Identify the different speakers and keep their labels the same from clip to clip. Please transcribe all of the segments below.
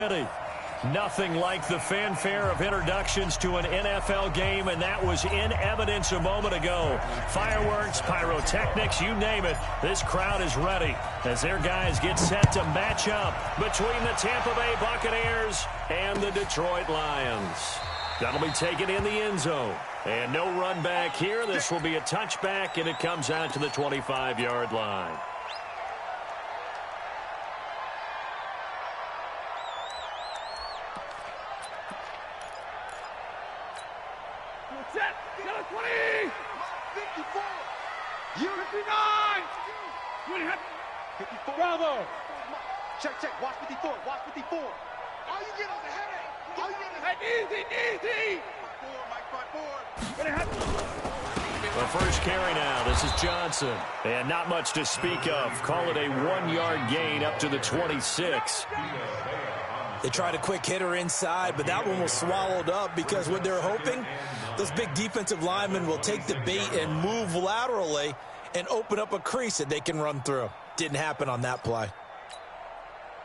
Speaker 1: Nothing like the fanfare of introductions to an NFL game, and that was in evidence a moment ago. Fireworks, pyrotechnics, you name it. This crowd is ready as their guys get set to match up between the Tampa Bay Buccaneers and the Detroit Lions. That'll be taken in the end zone. And no run back here. This will be a touchback, and it comes out to the 25-yard line.
Speaker 2: Set, 20, 54, 59, 54, bravo.
Speaker 3: Check, watch 54, watch 54. All you get is a headache. All you get is
Speaker 2: easy.
Speaker 3: 4, Mike, 4.
Speaker 1: The first carry now. This is Johnson. And not much to speak of. Call it a 1-yard gain up to the 26.
Speaker 4: They tried a quick hitter inside, but that one was swallowed up because what they're hoping, those big defensive linemen will take the bait and move laterally and open up a crease that they can run through. Didn't happen on that play.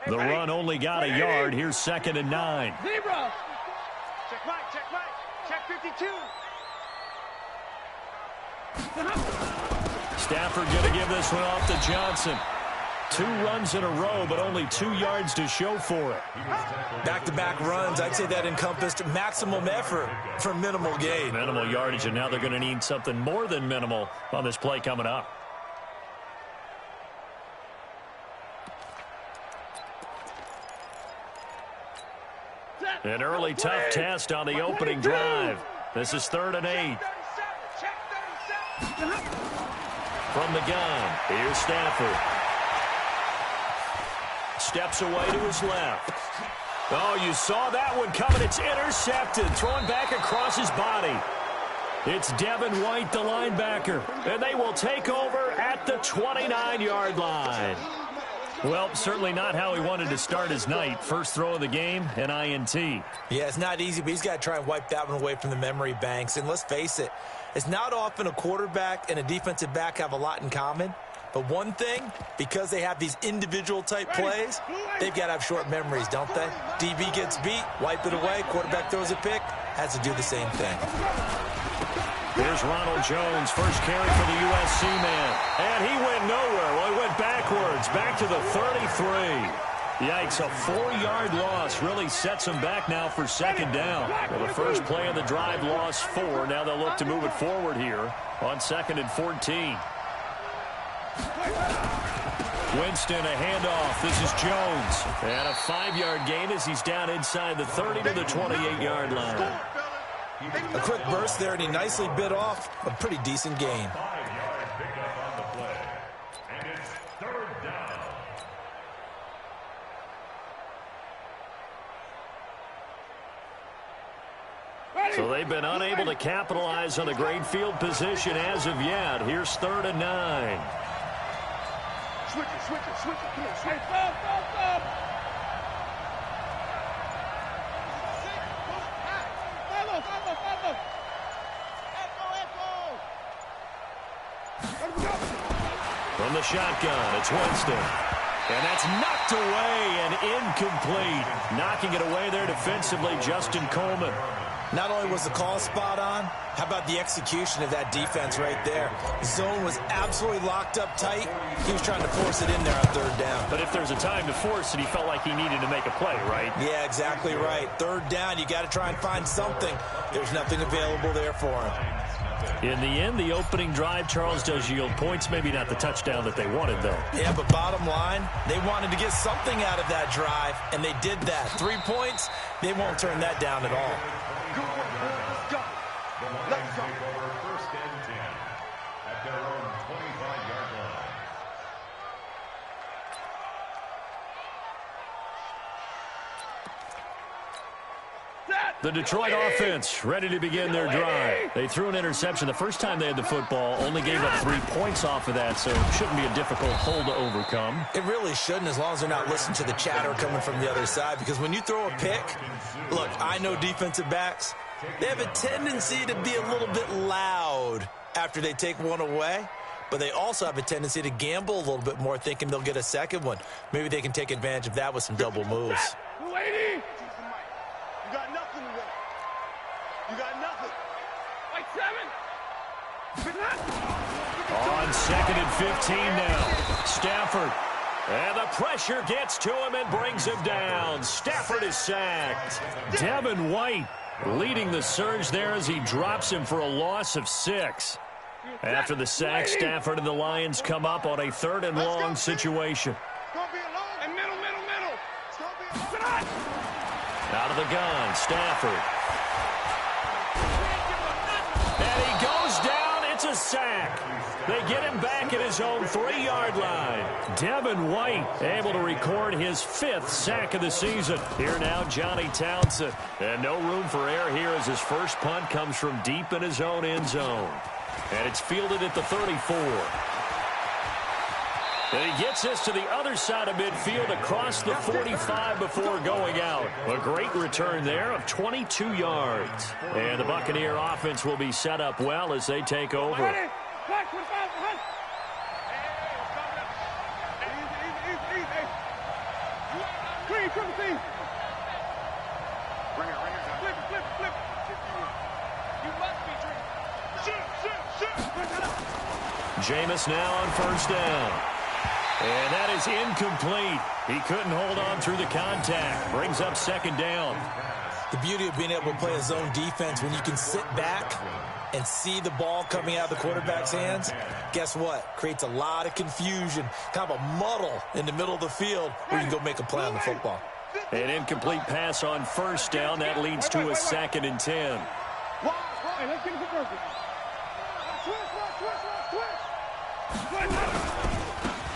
Speaker 1: The run only got a yard. Here's 2nd and 9.
Speaker 2: Zebra.
Speaker 3: Check right. Check 52.
Speaker 1: Stafford going to give this one off to Johnson. 2 runs in a row, but only 2 yards to show for it.
Speaker 4: Back-to-back runs, I'd say that encompassed maximum effort for minimal gain.
Speaker 1: Minimal yardage, and now they're going to need something more than minimal on this play coming up. An early tough test on the opening drive. This is 3rd and 8. From the gun, here's Stafford. Steps away to his left. Oh, you saw that one coming. It's intercepted. Thrown back across his body. It's Devin White, the linebacker. And they will take over at the 29-yard line. Well, certainly not how he wanted to start his night. First throw of the game, an INT.
Speaker 4: Yeah, it's not easy, but he's got to try and wipe that one away from the memory banks. And let's face it, it's not often a quarterback and a defensive back have a lot in common. But one thing, because they have these individual type plays, they've got to have short memories, don't they? DB gets beat, wipe it away, quarterback throws a pick, has to do the same thing.
Speaker 1: Here's Ronald Jones, first carry for the USC man. And he went nowhere. Well, he went backwards, back to the 33. Yikes, a 4-yard loss really sets him back now for 2nd down. Well, the first play of the drive lost 4. Now they'll look to move it forward here on 2nd and 14. Winston, a handoff. This is Jones. And a 5-yard gain as he's down inside the 30 to the 28-yard line.
Speaker 4: A quick burst there, and he nicely bit off a pretty decent gain.
Speaker 1: So they've been unable to capitalize on the great field position as of yet. Here's 3rd and 9.
Speaker 3: Switch it. Come on, switch.
Speaker 2: Stop.
Speaker 1: From the shotgun, it's Winston. And that's knocked away and incomplete. Knocking it away there defensively, Justin Coleman.
Speaker 4: Not only was the call spot on, how about the execution of that defense right there? Zone was absolutely locked up tight. He was trying to force it in there on 3rd down.
Speaker 1: But if there's a time to force it, he felt like he needed to make a play, right?
Speaker 4: Yeah, exactly right. 3rd down, you got to try and find something. There's nothing available there for him.
Speaker 1: In the end, the opening drive, Charles, does yield points. Maybe not the touchdown that they wanted, though.
Speaker 4: Yeah, but bottom line, they wanted to get something out of that drive, and they did that. 3 points, they won't turn that down at all.
Speaker 3: Let's go.
Speaker 5: First and 10 at their own 25-yard line.
Speaker 1: The Detroit offense ready to begin their drive. They threw an interception the first time they had the football, only gave up 3 points off of that, so it shouldn't be a difficult hole to overcome.
Speaker 4: It really shouldn't, as long as they're not listening to the chatter coming from the other side, because when you throw a pick, look, I know defensive backs, they have a tendency to be a little bit loud after they take one away, but they also have a tendency to gamble a little bit more, thinking they'll get a second one. Maybe they can take advantage of that with some double moves.
Speaker 2: Lady!
Speaker 3: nothing today. You got nothing.
Speaker 2: Like 7.
Speaker 1: On 2nd and 15 now. Stafford. And the pressure gets to him and brings him down. Stafford is sacked. Devin White leading the surge there as he drops him for a loss of 6. After the sack, Stafford and the Lions come up on a 3rd and long situation.
Speaker 2: And middle.
Speaker 1: Out of the gun, Stafford. And he goes down. It's a sack. They get him back at his own 3-yard line. Devin White able to record his 5th sack of the season. Here now, Johnny Townsend. And no room for error here as his first punt comes from deep in his own end zone. And it's fielded at the 34. And he gets this to the other side of midfield across the 45 before going out. A great return there of 22 yards. And the Buccaneer offense will be set up well as they take over. Jameis now on 1st down. And that is incomplete. He couldn't hold on through the contact. Brings up 2nd down.
Speaker 4: The beauty of being able to play a zone defense when you can sit back and see the ball coming out of the quarterback's hands, guess what? Creates a lot of confusion, kind of a muddle in the middle of the field where you can go make a play on the football.
Speaker 1: An incomplete pass on 1st down. That leads to a 2nd and 10.
Speaker 2: Hey, let's get it for first.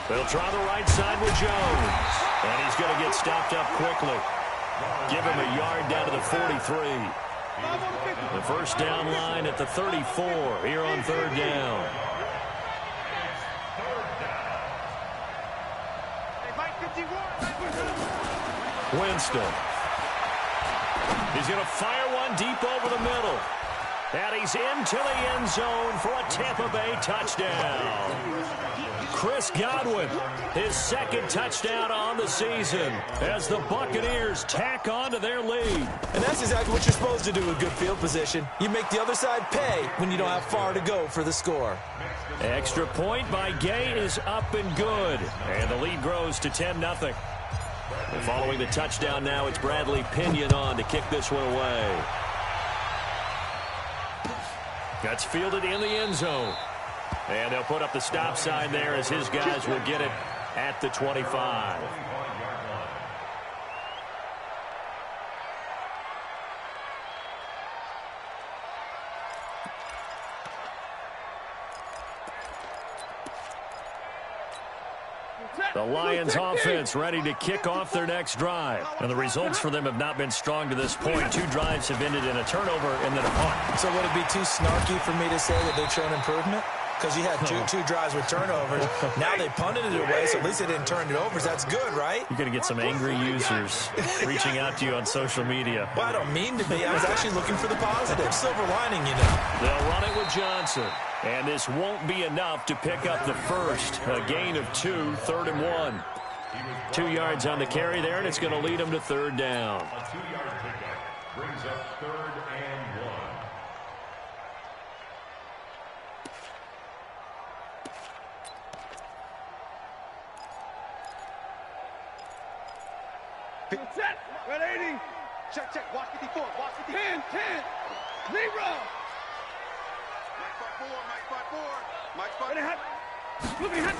Speaker 1: They'll try the right side with Jones. And he's going to get stopped up quickly. Give him a yard down to the 43. The 1st down line at the 34 here on 3rd down. Winston. He's going to fire one deep over the middle. And he's into the end zone for a Tampa Bay touchdown. Chris Godwin, his 2nd touchdown on the season as the Buccaneers tack on to their lead.
Speaker 4: And that's exactly what you're supposed to do with good field position. You make the other side pay when you don't have far to go for the score.
Speaker 1: Extra point by Gay is up and good. And the lead grows to 10-0. And following the touchdown now, it's Bradley Pinion on to kick this one away. That's fielded in the end zone. And they'll put up the stop sign there as his guys will get it at the 25. The Lions offense ready to kick off their next drive. And the results for them have not been strong to this point. 2 drives have ended in a turnover and then a punt.
Speaker 4: So would it be too snarky for me to say that they've shown improvement? Because you had two drives with turnovers. Now they punted it away, so at least they didn't turn it over. So that's good, right?
Speaker 1: You're going to get some angry users reaching out to you on social media.
Speaker 4: Well, I don't mean to be. I was actually looking for the positive. Silver lining, you know.
Speaker 1: They'll run it with Johnson. And this won't be enough to pick up the first. A gain of 2, 3rd and 1. 2 yards on the carry there, and it's going to lead them to 3rd down.
Speaker 5: A 2-yard pickup brings up 3rd and 1.
Speaker 2: Set. 180.
Speaker 3: Check. Watch 54. Watch 54.
Speaker 2: 10. 0.
Speaker 3: Mike spot 4.
Speaker 2: Moving hot.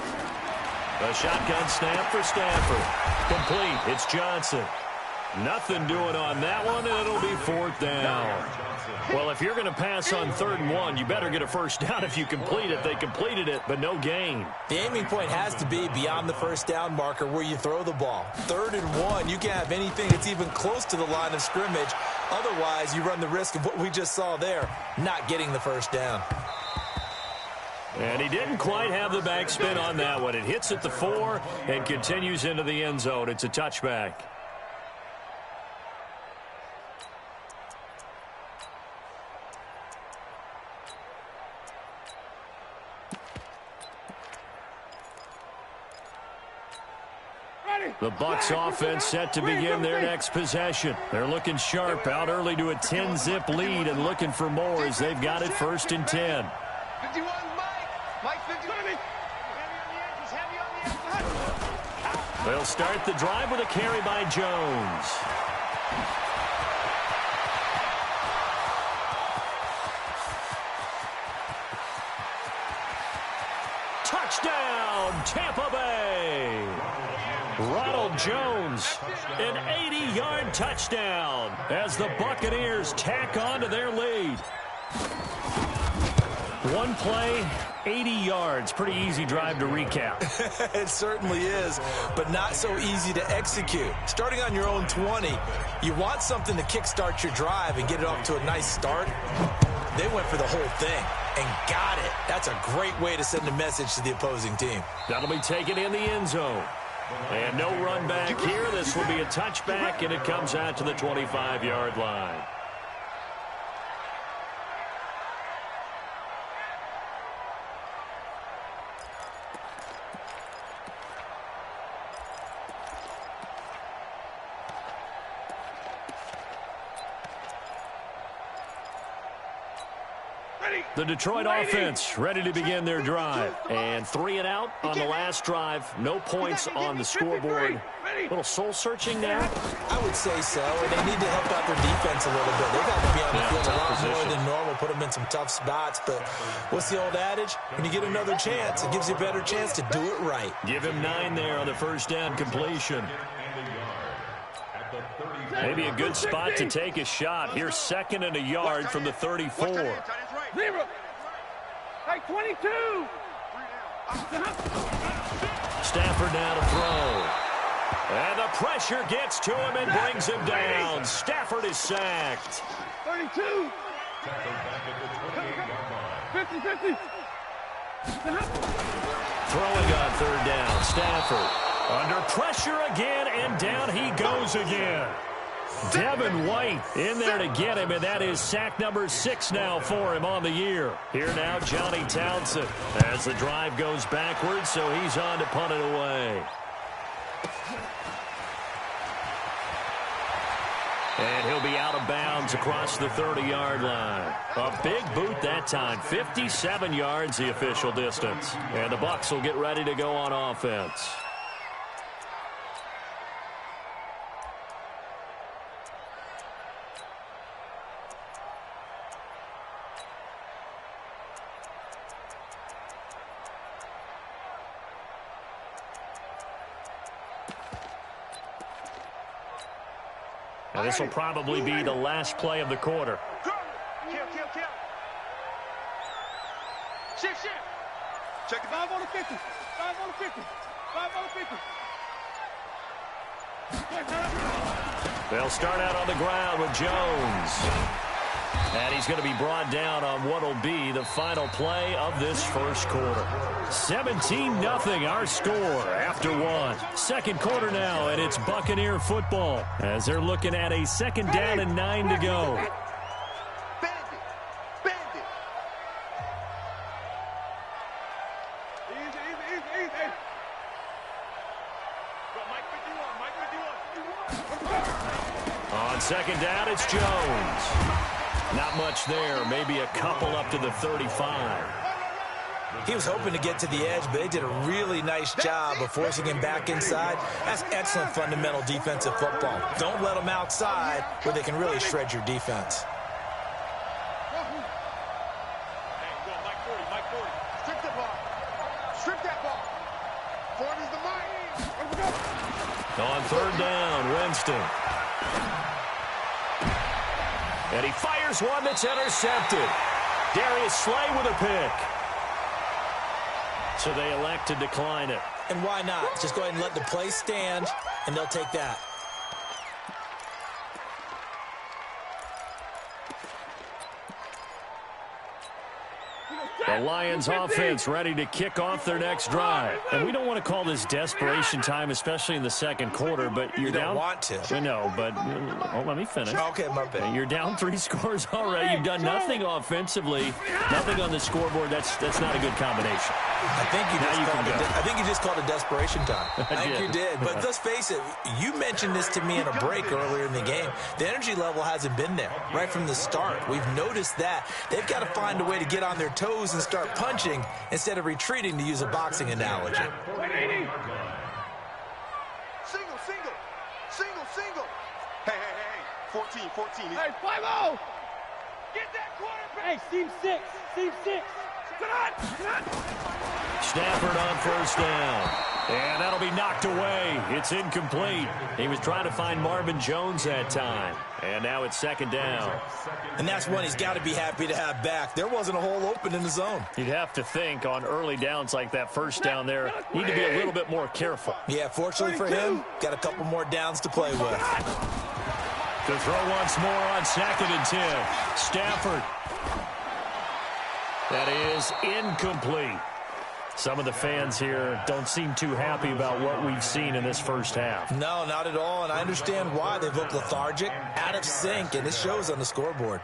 Speaker 1: A shotgun snap for Stafford. Complete. It's Johnson. Nothing doing on that one, and it'll be 4th down. Well, if you're going to pass on 3rd and 1, you better get a 1st down if you complete it. They completed it, but no gain.
Speaker 4: The aiming point has to be beyond the 1st down marker where you throw the ball. 3rd and 1, you can't have anything that's even close to the line of scrimmage. Otherwise, you run the risk of what we just saw there, not getting the 1st down.
Speaker 1: And he didn't quite have the backspin on that one. It hits at the 4 and continues into the end zone. It's a touchback.
Speaker 2: Ready.
Speaker 1: The Bucs offense set to begin their next possession. They're looking sharp, out early to a 10-zip lead and looking for more as they've got it 1st and 10.
Speaker 3: 51, Mike 51.
Speaker 1: They'll start the drive with a carry by Jones. Touchdown, Tampa Bay. Ronald Jones, an 80-yard touchdown as the Buccaneers tack on to their lead. One play, 80 yards. Pretty easy drive to recap.
Speaker 4: It certainly is, but not so easy to execute. Starting on your own 20, you want something to kickstart your drive and get it off to a nice start. They went for the whole thing and got it. That's a great way to send a message to the opposing team.
Speaker 1: That'll be taken in the end zone. And no run back here. This will be a touchback, and it comes out to the 25-yard line. The Detroit offense ready to begin their drive. And 3 and out on the last drive. No points on the scoreboard. A little soul-searching now.
Speaker 4: I would say so, and they need to help out their defense a little bit. They've got to be on the field a lot more than normal, put them in some tough spots. But what's the old adage? When you get another chance, it gives you a better chance to do it right.
Speaker 1: Give him 9 there on the first down completion. Maybe a good spot to take a shot. Here's 2nd and a yard from the 34.
Speaker 2: 0. Like 22.
Speaker 1: Stafford now to throw. And the pressure gets to him and brings him down. Stafford is sacked.
Speaker 2: 32. 50.
Speaker 1: Throwing on 3rd down. Stafford under pressure again, and down he goes again. Devin White in there to get him, and that is sack number 6 now for him on the year. Here now, Johnny Townsend as the drive goes backwards, so he's on to punt it away. And he'll be out of bounds across the 30-yard line. A big boot that time, 57 yards the official distance. And the Bucs will get ready to go on offense. And this will probably be the last play of the quarter.
Speaker 3: Kill. Shift. Check it.
Speaker 2: 5 on the 50. 5 on the 50. 5 on the 50.
Speaker 1: They'll start out on the ground with Jones. And he's going to be brought down on what will be the final play of this first quarter. 17-0 our score after 1. Second quarter now, and it's Buccaneer football as they're looking at a 2nd down and 9 to go.
Speaker 3: Bend it.
Speaker 2: Easy. Go, Mike 51.
Speaker 1: On 2nd down, it's Jones. Not much there, maybe a couple up to the 35.
Speaker 4: He was hoping to get to the edge, but they did a really nice job of forcing him back inside. That's excellent fundamental defensive football. Don't let them outside where they can really shred your defense.
Speaker 3: Go, Mike 40. Strip that ball. 40's the Mike.
Speaker 1: On 3rd down, Winston. And he fires one that's intercepted. Darius Slay with a pick. So they elect to decline it.
Speaker 4: And why not? Just go ahead and let the play stand, and they'll take that.
Speaker 1: The Lions offense ready to kick off their next drive. And we don't want to call this desperation time, especially in the second quarter, but you're down.
Speaker 4: You don't want to.
Speaker 1: I know, but let me finish.
Speaker 4: Okay, my bad.
Speaker 1: You're down 3 scores already. You've done nothing offensively, nothing on the scoreboard. That's not a good combination.
Speaker 4: I think you just called a desperation time. I think you did. But let's face it, you mentioned this to me in a break earlier in the game. The energy level hasn't been there right from the start. We've noticed that. They've got to find a way to get on their toes and start punching instead of retreating, to use a boxing analogy.
Speaker 3: Single, single. Single, single. Hey, 14.
Speaker 2: Hey, 5-0. Get that quarterback. Hey, seam 6.
Speaker 1: Stafford on first down. And that'll be knocked away. It's incomplete. He was trying to find Marvin Jones that time. And now it's second down.
Speaker 4: And that's one he's got to be happy to have back. There wasn't a hole open in the zone.
Speaker 1: You'd have to think on early downs like that first down there, need to be a little bit more careful.
Speaker 4: Yeah, fortunately for him, got a couple more downs to play with.
Speaker 1: To throw once more on 2nd and 10. Stafford. That is incomplete. Some of the fans here don't seem too happy about what we've seen in this first half.
Speaker 4: No, not at all, and I understand why. They've looked lethargic, out of sync, and it shows on the scoreboard.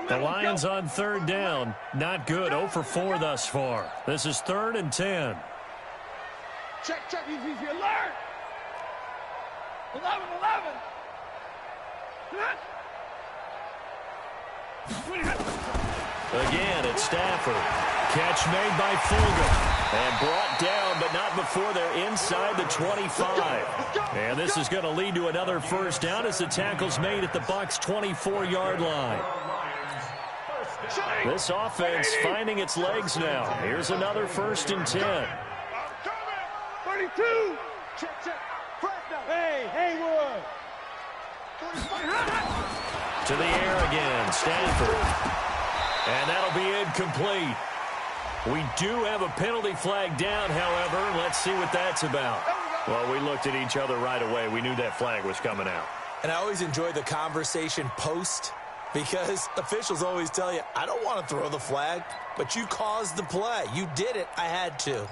Speaker 1: The Lions on 3rd down. Not good. 0 for 4 thus far. This is 3rd and 10.
Speaker 2: Check. Easy. Alert. 11.
Speaker 1: Again, it's Stafford. Catch made by Fulgham. And brought down, but not before they're inside the 25. And this is going to lead to another first down as the tackle's made at the Bucs' 24-yard line. This offense finding its legs now. Here's another 1st and 10.
Speaker 2: 32. Check. Hey, Haywood.
Speaker 1: To the air again, Stafford. And that'll be incomplete. We do have a penalty flag down, however. Let's see what that's about. Well, we looked at each other right away. We knew that flag was coming out.
Speaker 4: And I always enjoy the conversation post, because officials always tell you, I don't want to throw the flag, but you caused the play. You did it. I had to.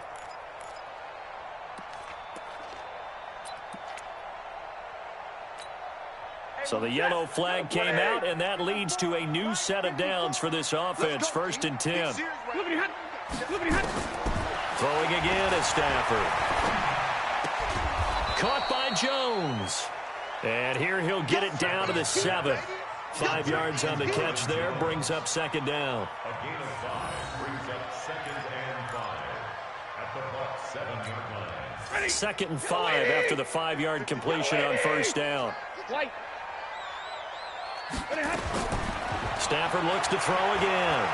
Speaker 1: So the yellow flag came out, and that leads to a new set of downs for this offense. 1st and 10. Throwing again is Stafford. Caught by Jones. And here he'll get it down to the 7. 5 yards on the catch there, brings up 2nd down.
Speaker 5: A gain of 5 brings up 2nd and 5 at the Bucs' 7-yard line.
Speaker 1: 2nd and 5 after the 5-yard completion on first down. Stafford looks to throw again.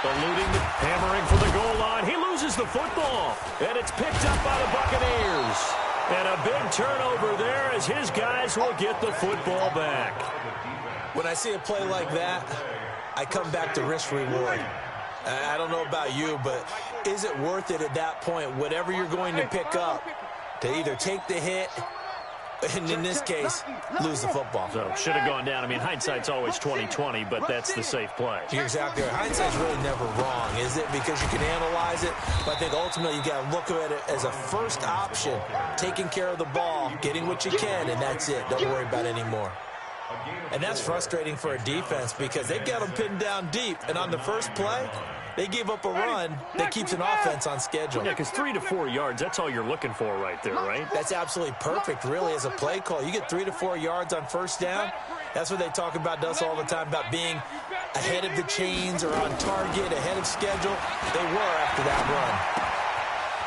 Speaker 1: Eluding, hammering for the goal line. He loses the football, and it's picked up by the Buccaneers. And a big turnover there as his guys will get the football back.
Speaker 4: When I see a play like that, I come back to risk reward. I don't know about you, but is it worth it at that point, whatever you're going to pick up, to either take the hit, and in this case, lose the football?
Speaker 1: So should have gone down. I mean, hindsight's always 20/20, but that's the safe play.
Speaker 4: You're exactly right. Hindsight's really never wrong, is it? Because you can analyze it, but I think ultimately you got to look at it as a first option, taking care of the ball, getting what you can, and that's it. Don't worry about it anymore. And that's frustrating for a defense because they've got them pinned down deep, and on the first play, they give up a run that keeps an offense on schedule.
Speaker 1: Yeah, because 3 to 4 yards, that's all you're looking for right there, right?
Speaker 4: That's absolutely perfect, really, as a play call. You get 3 to 4 yards on first down. That's what they talk about to us all the time, about being ahead of the chains or on target, ahead of schedule. They were after that run.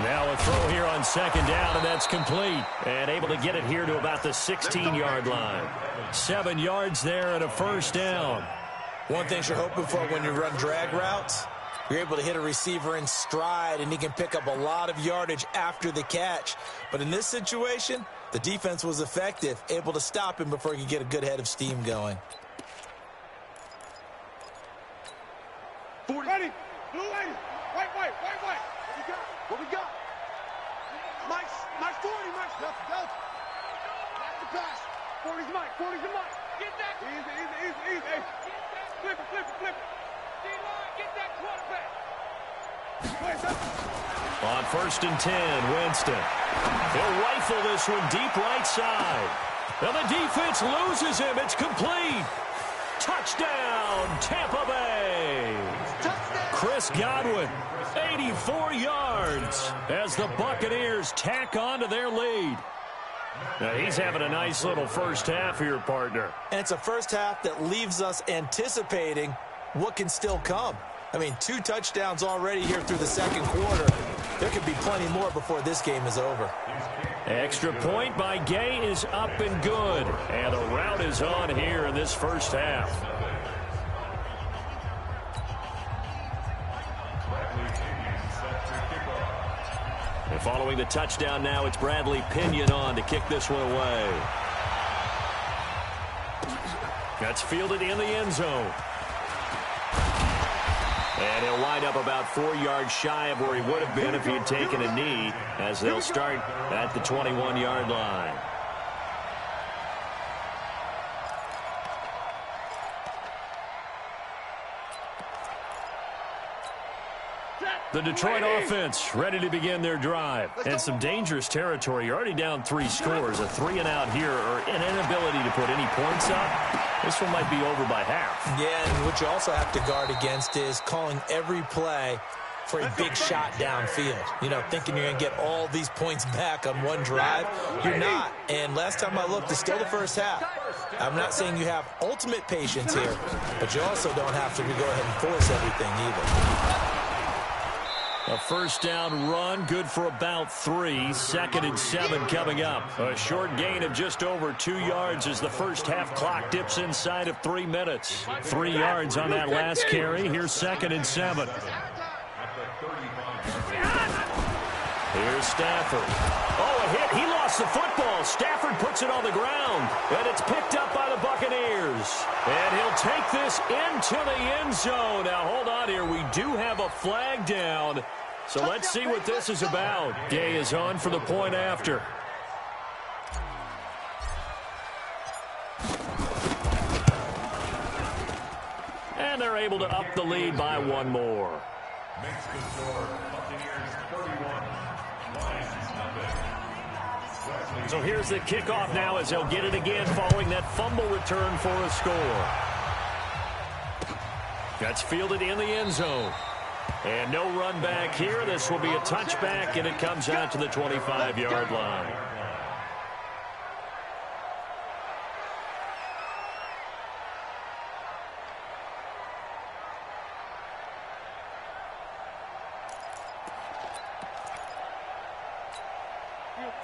Speaker 1: Now a throw here on 2nd down, and that's complete. And able to get it here to about the 16-yard line. 7 yards there and a first down.
Speaker 4: One thing you're hoping for when you run drag routes, you're able to hit a receiver in stride, and he can pick up a lot of yardage after the catch. But in this situation, the defense was effective, able to stop him before he could get a good head of steam going.
Speaker 2: Ready. Blue lady. White.
Speaker 3: What we got? Mike's 40, Mike's. Go. That's the pass.
Speaker 2: 40's Mike. Get that. Easy. Hey. Flip it. D-line, get that quarterback.
Speaker 1: On 1st and 10, Winston. He'll rifle this one deep right side. And the defense loses him. It's complete. Touchdown, Tampa Bay. Chris Godwin, 84 yards as the Buccaneers tack on to their lead. Now, he's having a nice little first half here, partner.
Speaker 4: And it's a first half that leaves us anticipating what can still come. I mean, 2 touchdowns already here through the second quarter. There could be plenty more before this game is over.
Speaker 1: Extra point by Gay is up and good. And the route is on here in this first half. And following the touchdown now, it's Bradley Pinion on to kick this one away. That's fielded in the end zone. And he'll wind up about 4 yards shy of where he would have been if he had taken a knee, as they'll start at the 21-yard line. The Detroit offense ready to begin their drive. And some dangerous territory. You're already down 3 scores. A 3-and-out here, or an inability to put any points up. This one might be over by half.
Speaker 4: Yeah, and what you also have to guard against is calling every play for a big shot downfield. You know, thinking you're going to get all these points back on one drive. You're not. And last time I looked, it's still the first half. I'm not saying you have ultimate patience here, but you also don't have to go ahead and force everything either.
Speaker 1: A first down run, good for about 3. 2nd and 7 coming up. A short gain of just over 2 yards as the first half clock dips inside of 3 minutes. 3 yards on that last carry. Here's 2nd and 7. Here's Stafford. Oh, a hit. He lost the football. Stafford puts it on the ground. And it's picked up by the Buccaneers. And he'll take this into the end zone. Now, hold on here. We do have a flag down. So let's see what this is about. Gay is on for the point after. And they're able to up the lead by 1 more.
Speaker 5: Makes the score Buccaneers 31, Lions nothing.
Speaker 1: So here's the kickoff now as they'll get it again following that fumble return for a score. That's fielded in the end zone. And no run back here. This will be a touchback, and it comes out to the 25-yard line.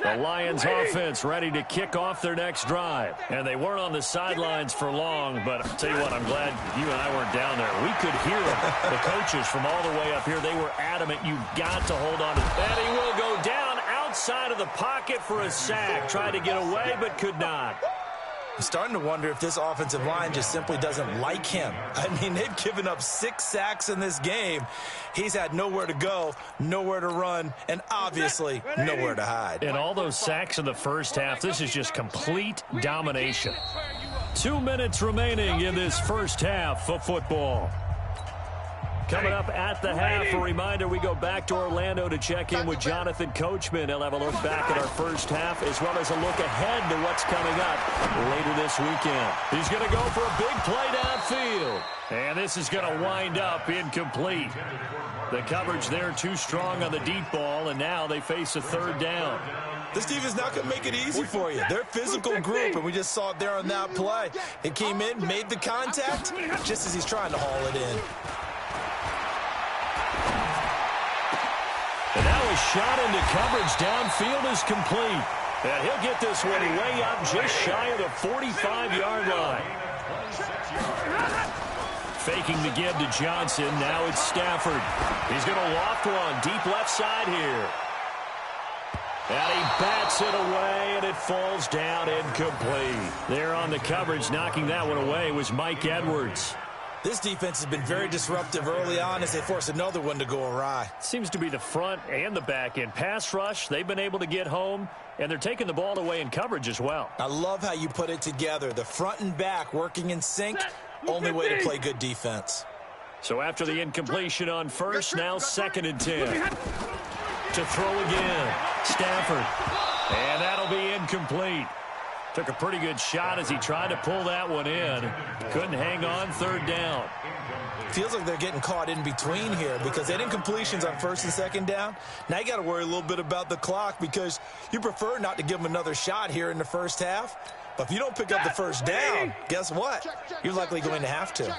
Speaker 1: The Lions offense ready to kick off their next drive. And they weren't on the sidelines for long, but I'll tell you what, I'm glad you and I weren't down there. We could hear them. The coaches from all the way up here, they were adamant. You've got to hold on to that. He will go down outside of the pocket for a sack. Tried to get away, but could not.
Speaker 4: I'm starting to wonder if this offensive line just simply doesn't like him. I mean, they've given up 6 sacks in this game. He's had nowhere to go, nowhere to run, and obviously nowhere to hide.
Speaker 1: And all those sacks in the first half, this is just complete domination. 2 minutes remaining in this first half of football. Coming up at the half, a reminder, we go back to Orlando to check in with Jonathan Coachman. He'll have a look back at our first half as well as a look ahead to what's coming up later this weekend. He's going to go for a big play downfield. And this is going to wind up incomplete. The coverage there too strong on the deep ball, and now they face a 3rd down.
Speaker 4: This team is not going to make it easy for you. They're a physical group, and we just saw it there on that play. It came in, made the contact, just as he's trying to haul it in.
Speaker 1: And now a shot into coverage. Downfield is complete. And he'll get this one way up just shy of the 45-yard line. Faking the give to Johnson. Now it's Stafford. He's going to loft one deep left side here. And he bats it away, and it falls down incomplete. There on the coverage, knocking that one away, was Mike Edwards.
Speaker 4: This defense has been very disruptive early on as they force another one to go awry.
Speaker 1: Seems to be the front and the back end. Pass rush, they've been able to get home, and they're taking the ball away in coverage as well.
Speaker 4: I love how you put it together. The front and back working in sync, only way to play good defense.
Speaker 1: So after the incompletion on first, now 2nd and 10. To throw again, Stafford. And that'll be incomplete. Took a pretty good shot as he tried to pull that one in. Couldn't hang on, third down.
Speaker 4: Feels like they're getting caught in between here because they didn't completions on first and second down. Now you got to worry a little bit about the clock because you prefer not to give them another shot here in the first half. But if you don't pick up the first down, guess what? You're likely going to have to.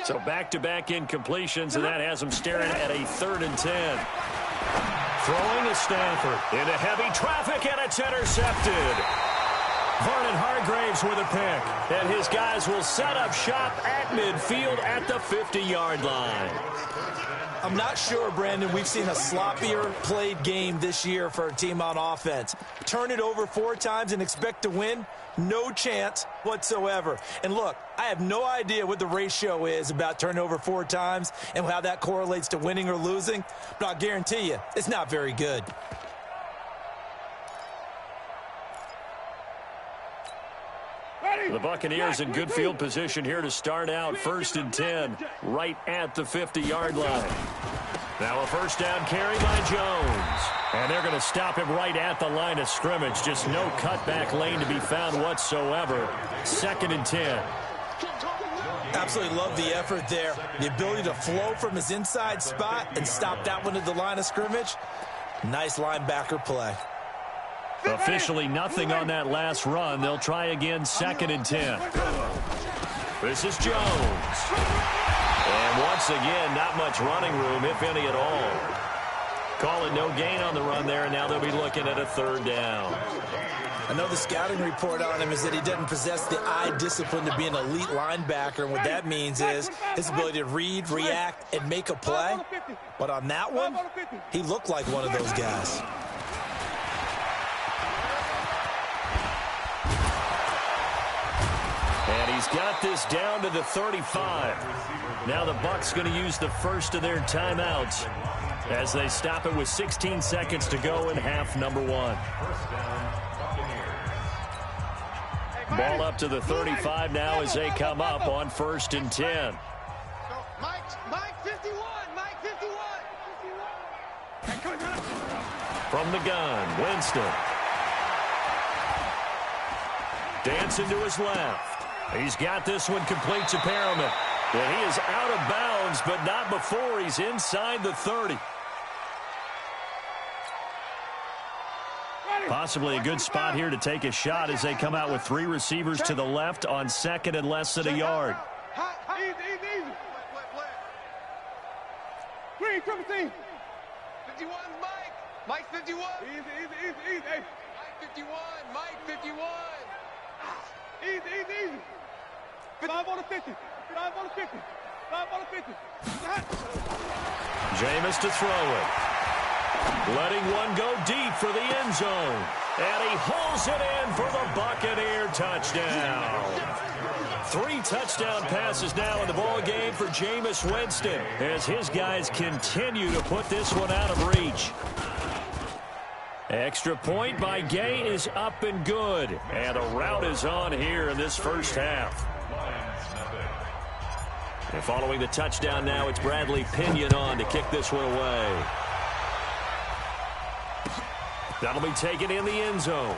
Speaker 1: So back-to-back incompletions, and that has them staring at a 3rd and 10. Throwing to Stafford into heavy traffic, and it's intercepted. Vernon Hargreaves with a pick, and his guys will set up shop at midfield at the 50-yard line.
Speaker 4: I'm not sure, Brandon, we've seen a sloppier played game this year for a team on offense. Turn it over 4 times and expect to win? No chance whatsoever. And look, I have no idea what the ratio is about turning over 4 times and how that correlates to winning or losing, but I'll guarantee you it's not very good.
Speaker 1: The Buccaneers in good field position here to start out 1st and 10 right at the 50-yard line. Now a first down carry by Jones. And they're going to stop him right at the line of scrimmage. Just no cutback lane to be found whatsoever. 2nd and 10.
Speaker 4: Absolutely love the effort there. The ability to flow from his inside spot and stop that one at the line of scrimmage. Nice linebacker play.
Speaker 1: Officially nothing on that last run. They'll try again 2nd and 10. This is Jones. And once again, not much running room, if any at all. Call it no gain on the run there, and now they'll be looking at a 3rd down.
Speaker 4: I know the scouting report on him is that he doesn't possess the eye discipline to be an elite linebacker, and what that means is his ability to read, react, and make a play. But on that one, he looked like one of those guys.
Speaker 1: And he's got this down to the 35. Now the Bucs going to use the first of their timeouts as they stop it with 16 seconds to go in half number 1. Ball up to the 35 now as they come up on 1st and 10.
Speaker 3: Mike 51, Mike 51.
Speaker 1: From the gun, Winston. Dancing to his left. He's got this one complete to Perriman. And he is out of bounds, but not before he's inside the 30. Possibly a good spot here to take a shot as they come out with 3 receivers to the left on 2nd and less than a yard.
Speaker 3: Easy. Green, 17. 51, Mike. Mike 51. Easy. Hey. Mike 51. Mike 51. Easy. 5 on the 50. 5 on the 50. 5 on the 50.
Speaker 1: Jameis to throw it. Letting one go deep for the end zone. And he hauls it in for the Buccaneer touchdown. 3 touchdown passes now in the ball game for Jameis Winston as his guys continue to put this one out of reach. Extra point by Gay is up and good. And a rout is on here in this first half. And following the touchdown now, it's Bradley Pinion on to kick this one away. That'll be taken in the end zone.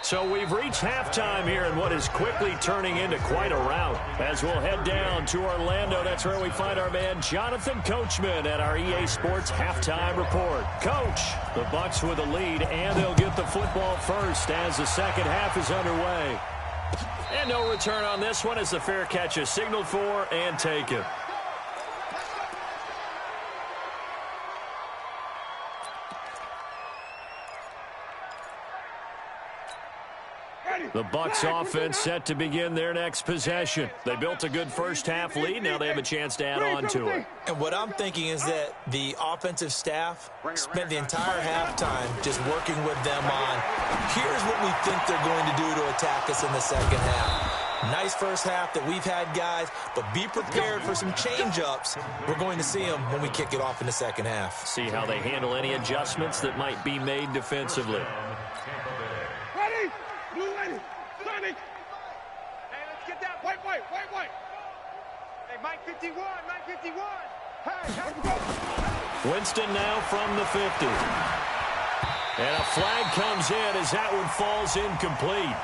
Speaker 1: So we've reached halftime here in what is quickly turning into quite a rout. As we'll head down to Orlando, that's where we find our man Jonathan Coachman at our EA Sports Halftime Report. Coach, the Bucs with a lead, and they'll get the football first as the second half is underway. And no return on this one as the fair catch is signaled for and taken. The Bucs offense set to begin their next possession. They built a good first half lead. Now they have a chance to add on to it.
Speaker 4: And what I'm thinking is that the offensive staff spent the entire halftime just working with them on, here's what we think they're going to do to attack us in the second half. Nice first half that we've had, guys, but be prepared for some change-ups. We're going to see them when we kick it off in the second half.
Speaker 1: See how they handle any adjustments that might be made defensively.
Speaker 2: Ready? Blue lady. Sonny. Hey, let's get that. White. Hey, Mike 51. Hey, let's go.
Speaker 1: Winston now from the 50. And a flag comes in as that one falls incomplete.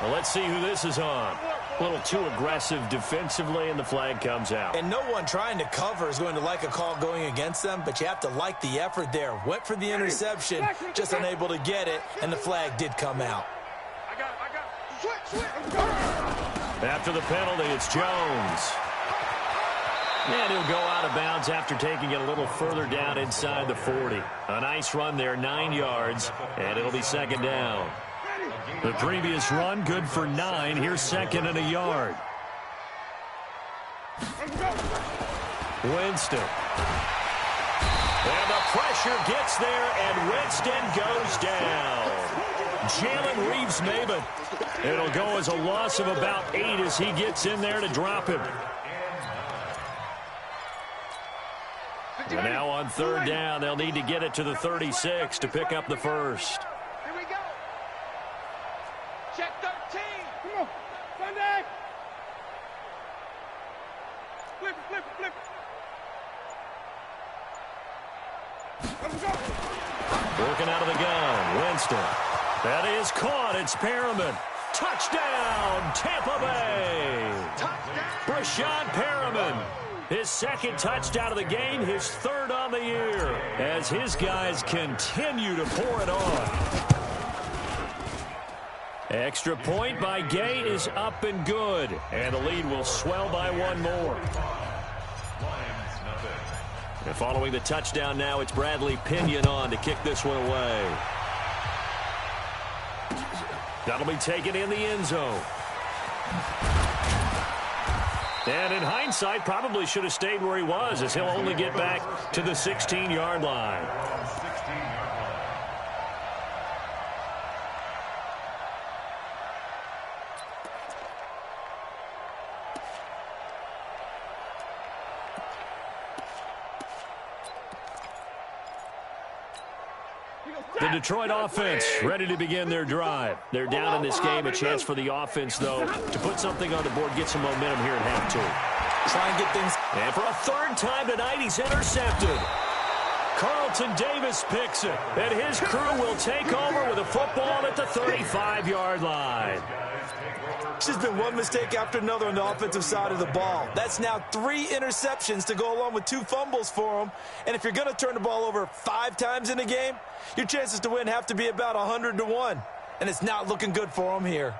Speaker 1: Well, let's see who this is on. A little too aggressive defensively, and the flag comes out.
Speaker 4: And no one trying to cover is going to like a call going against them, but you have to like the effort there. Went for the interception, just unable to get it, and the flag did come out.
Speaker 2: I got it.
Speaker 1: After the penalty, it's Jones. And he'll go out of bounds after taking it a little further down inside the 40. A nice run there, 9 yards, and it'll be second down. The previous run, good for 9. Here's second and a yard. Winston. And the pressure gets there, and Winston goes down. Jalen Reeves-Maybin. It'll go as a loss of about 8 as he gets in there to drop him. And now on third down, they'll need to get it to the 36 to pick up the first.
Speaker 2: Here we go. Check 13. Come on. Sunday. Flip it. Let's go.
Speaker 1: Working out of the gun, Winston. That is caught. It's Perriman. Touchdown, Tampa Bay. Brashad Perriman. His second touchdown of the game, his third on the year, as his guys continue to pour it on. Extra point by Gay is up and good, and the lead will swell by 1 more. And following the touchdown now, it's Bradley Pinion on to kick this one away. That'll be taken in the end zone. And in hindsight, probably should have stayed where he was, as he'll only get back to the 16-yard line. The Detroit offense ready to begin their drive. They're down in this game. A chance for the offense, though, to put something on the board, get some momentum here at half 2.
Speaker 4: Try and get things.
Speaker 1: And for a third time tonight, he's intercepted. Carlton Davis picks it, and his crew will take over with a football at the 35-yard line.
Speaker 4: It's just been one mistake after another on the offensive side of the ball. That's now 3 interceptions to go along with 2 fumbles for him. And if you're going to turn the ball over 5 times in a game, your chances to win have to be about 100 to 1. And it's not looking good for him here.